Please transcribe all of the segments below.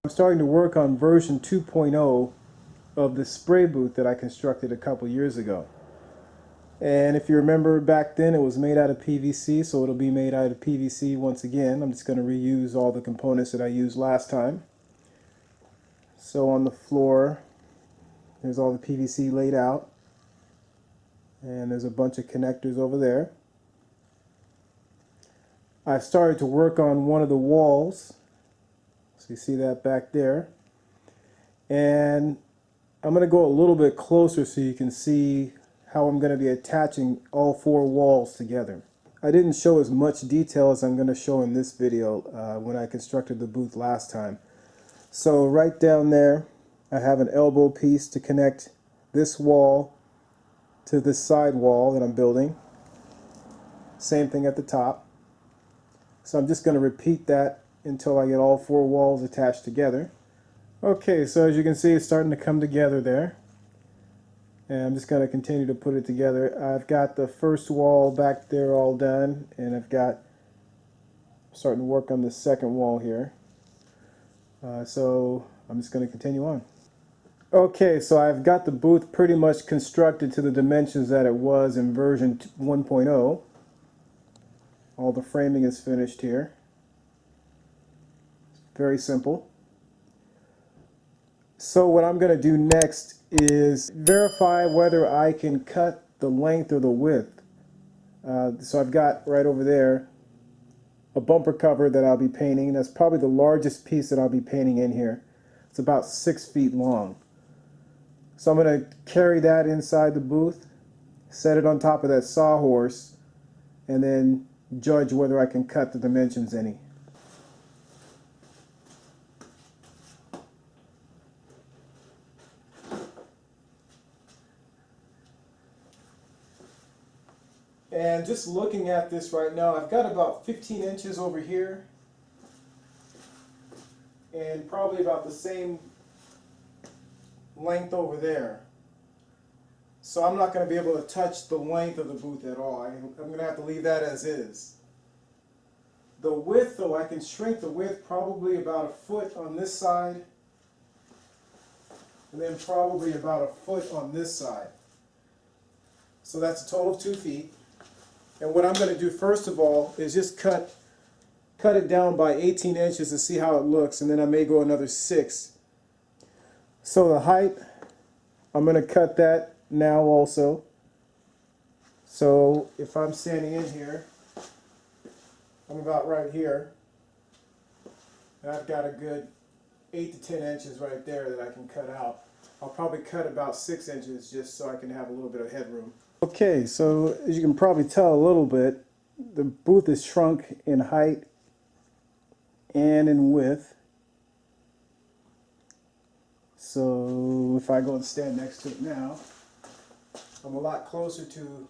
I'm starting to work on version 2.0 of the spray booth that I constructed a couple years ago. And if you remember back then, it was made out of PVC, so it'll be made out of PVC once again. I'm just going to reuse all the components that I used last time. So on the floor, there's all the PVC laid out, and there's a bunch of connectors over there. I started to work on one of the walls, so you see that back there, and I'm going to go a little bit closer so you can see how I'm going to be attaching all four walls together. I didn't show as much detail as I'm going to show in this video when I constructed the booth last time. So right down there I have an elbow piece to connect this wall to this side wall that I'm building. Same thing at the top. So I'm just going to repeat that until I get all four walls attached together. Okay, so as you can see, it's starting to come together there. And I'm just going to continue to put it together. I've got the first wall back there all done, and starting to work on the second wall here. So I'm just going to continue on. Okay, so I've got the booth pretty much constructed to the dimensions that it was in version 1.0. All the framing is finished here. Very simple. So what I'm going to do next is verify whether I can cut the length or the width. So I've got right over there a bumper cover that I'll be painting. That's probably the largest piece that I'll be painting in here. It's about 6 feet long. So I'm going to carry that inside the booth, set it on top of that sawhorse, and then judge whether I can cut the dimensions any. And just looking at this right now, I've got about 15 inches over here and probably about the same length over there. So I'm not going to be able to touch the length of the booth at all. I'm going to have to leave that as is. The width, though, I can shrink the width probably about a foot on this side, and then probably about a foot on this side. So that's a total of 2 feet. And what I'm going to do first of all is just cut it down by 18 inches to see how it looks, and then I may go another 6. So the height, I'm going to cut that now also. So if I'm standing in here, I'm about right here, and I've got a good 8 to 10 inches right there that I can cut out. I'll probably cut about 6 inches just so I can have a little bit of headroom. Okay, so as you can probably tell a little bit, the booth is shrunk in height and in width. So if I go and stand next to it now, I'm a lot closer to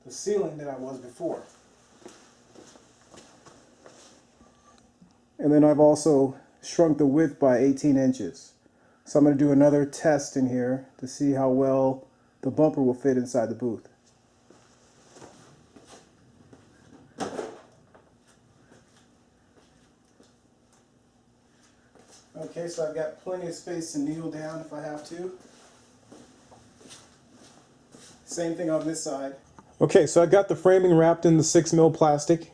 the ceiling than I was before. And then I've also shrunk the width by 18 inches. So I'm going to do another test in here to see how well the bumper will fit inside the booth. Okay, so I've got plenty of space to kneel down if I have to. Same thing on this side. Okay, so I got the framing wrapped in the 6mm plastic,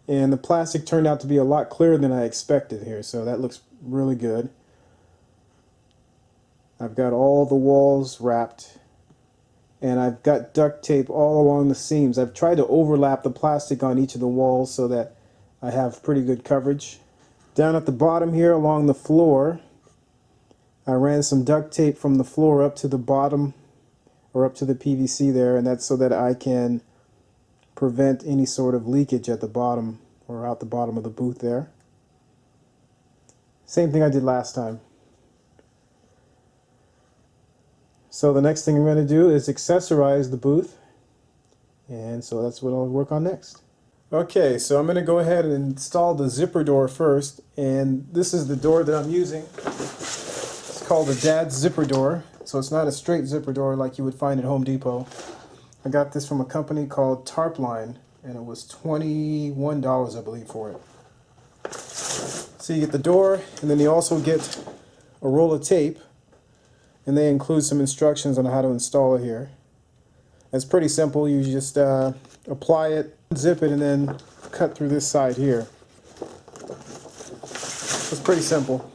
and the plastic turned out to be a lot clearer than I expected here, so that looks really good. I've got all the walls wrapped, and I've got duct tape all along the seams. I've tried to overlap the plastic on each of the walls so that I have pretty good coverage. Down at the bottom here along the floor, I ran some duct tape from the floor up to the bottom, or up to the PVC there, and that's so that I can prevent any sort of leakage at the bottom or out the bottom of the booth there. Same thing I did last time. So the next thing I'm going to do is accessorize the booth, and so that's what I'll work on next. Okay, so I'm going to go ahead and install the zipper door first, and this is the door that I'm using. It's called a Dad's zipper door, so it's not a straight zipper door like you would find at Home Depot. I got this from a company called Tarpline, and it was $21, I believe, for it. So you get the door, and then you also get a roll of tape, and they include some instructions on how to install it here. It's pretty simple. You just apply it, zip it, and then cut through this side here. It's pretty simple.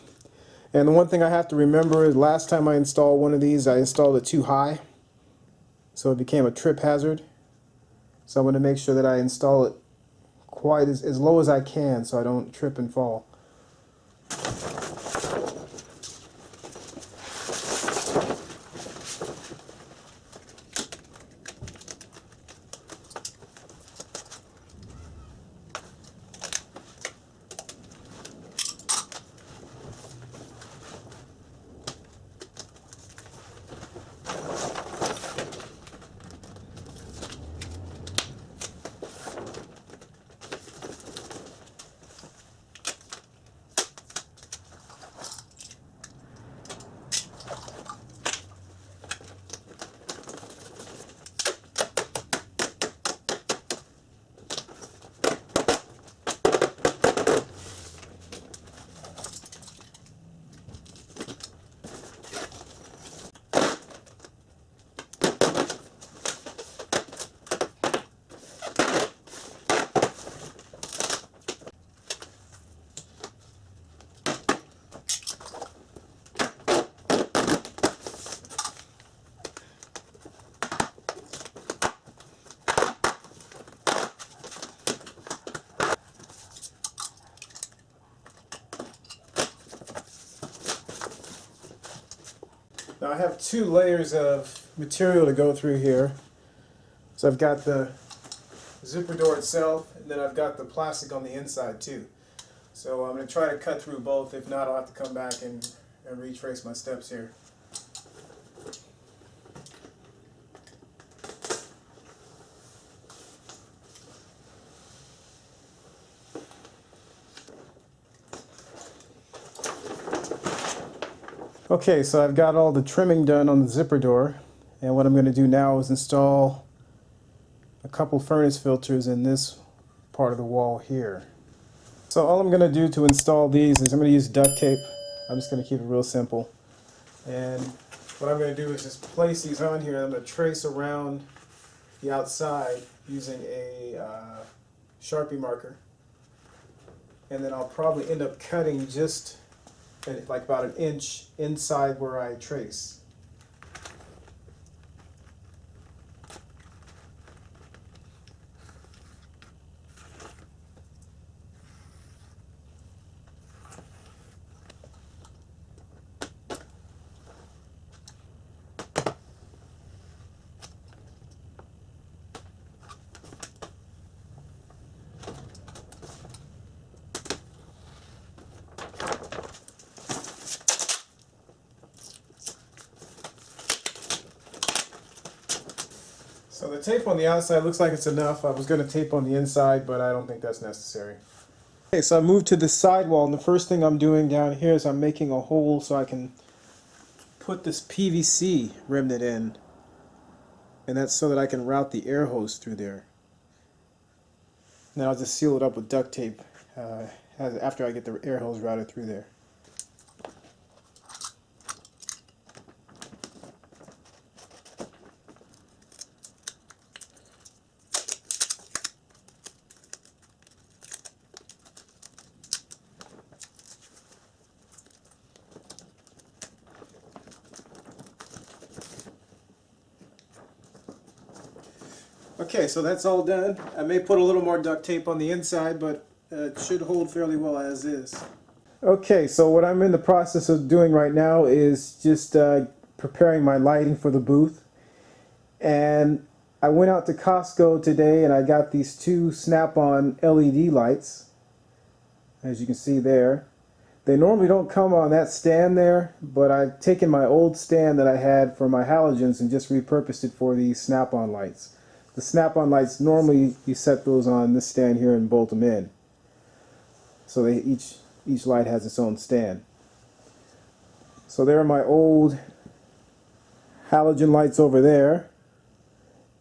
And the one thing I have to remember is last time I installed one of these, I installed it too high, so it became a trip hazard. So I'm going to make sure that I install it quite as low as I can so I don't trip and fall. Now I have two layers of material to go through here. So I've got the zipper door itself, and then I've got the plastic on the inside too. So I'm going to try to cut through both. If not, I'll have to come back and retrace my steps here. Okay, so I've got all the trimming done on the zipper door, and what I'm going to do now is install a couple furnace filters in this part of the wall here. So all I'm going to do to install these is I'm going to use duct tape. I'm just going to keep it real simple. And what I'm going to do is just place these on here, and I'm going to trace around the outside using a Sharpie marker. And then I'll probably end up cutting just like about an inch inside where I trace. So the tape on the outside looks like it's enough. I was going to tape on the inside, but I don't think that's necessary. Okay, so I moved to the sidewall, and the first thing I'm doing down here is I'm making a hole so I can put this PVC remnant in. And that's so that I can route the air hose through there. And then I'll just seal it up with duct tape after I get the air hose routed through there. Okay, so that's all done. I may put a little more duct tape on the inside, but it should hold fairly well as is. Okay, so what I'm in the process of doing right now is just preparing my lighting for the booth. And I went out to Costco today and I got these two Snap-on LED lights, as you can see there. They normally don't come on that stand there, but I've taken my old stand that I had for my halogens and just repurposed it for these Snap-on lights. The Snap-on lights, normally you set those on this stand here and bolt them in. So each light has its own stand. So there are my old halogen lights over there.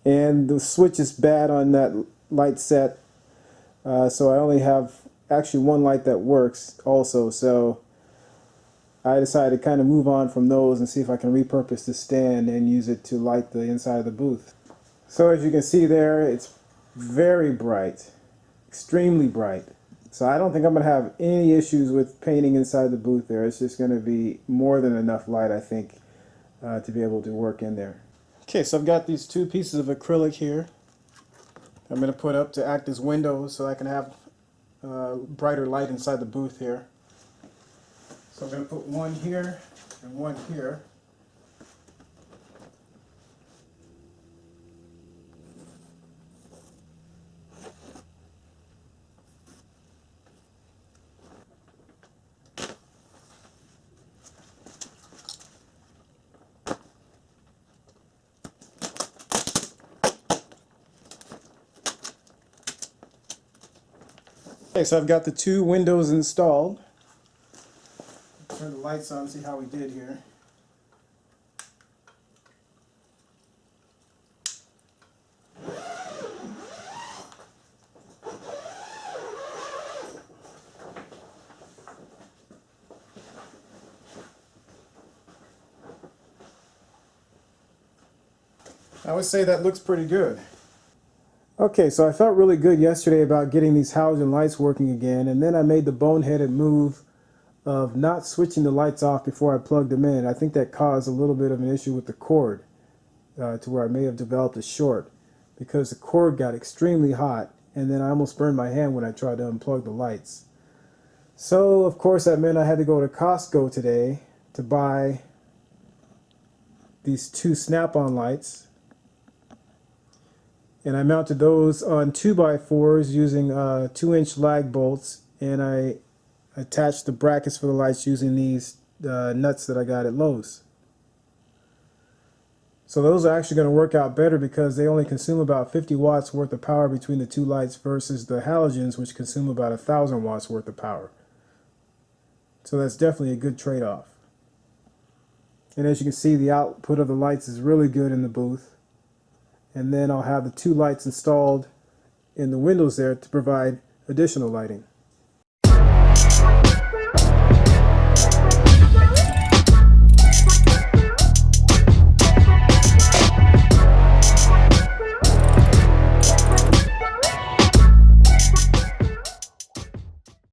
And the switch is bad on that light set, so I only have actually one light that works also, so I decided to kind of move on from those and see if I can repurpose the stand and use it to light the inside of the booth. So as you can see there, it's very bright, extremely bright. So I don't think I'm going to have any issues with painting inside the booth there. It's just going to be more than enough light, I think, to be able to work in there. Okay, so I've got these two pieces of acrylic here I'm going to put up to act as windows so I can have brighter light inside the booth here. So I'm going to put one here and one here. Okay, so I've got the two windows installed. Turn the lights on, see how we did here. I would say that looks pretty good. Okay, so I felt really good yesterday about getting these halogen lights working again, and then I made the boneheaded move of not switching the lights off before I plugged them in. I think that caused a little bit of an issue with the cord, to where I may have developed a short, because the cord got extremely hot, and then I almost burned my hand when I tried to unplug the lights. So, of course, that meant I had to go to Costco today to buy these two snap-on lights. And I mounted those on 2x4s using 2-inch lag bolts, and I attached the brackets for the lights using these nuts that I got at Lowe's. So those are actually going to work out better because they only consume about 50 watts worth of power between the two lights versus the halogens, which consume about 1,000 watts worth of power. So that's definitely a good trade-off. And as you can see, the output of the lights is really good in the booth. And then I'll have the two lights installed in the windows there to provide additional lighting.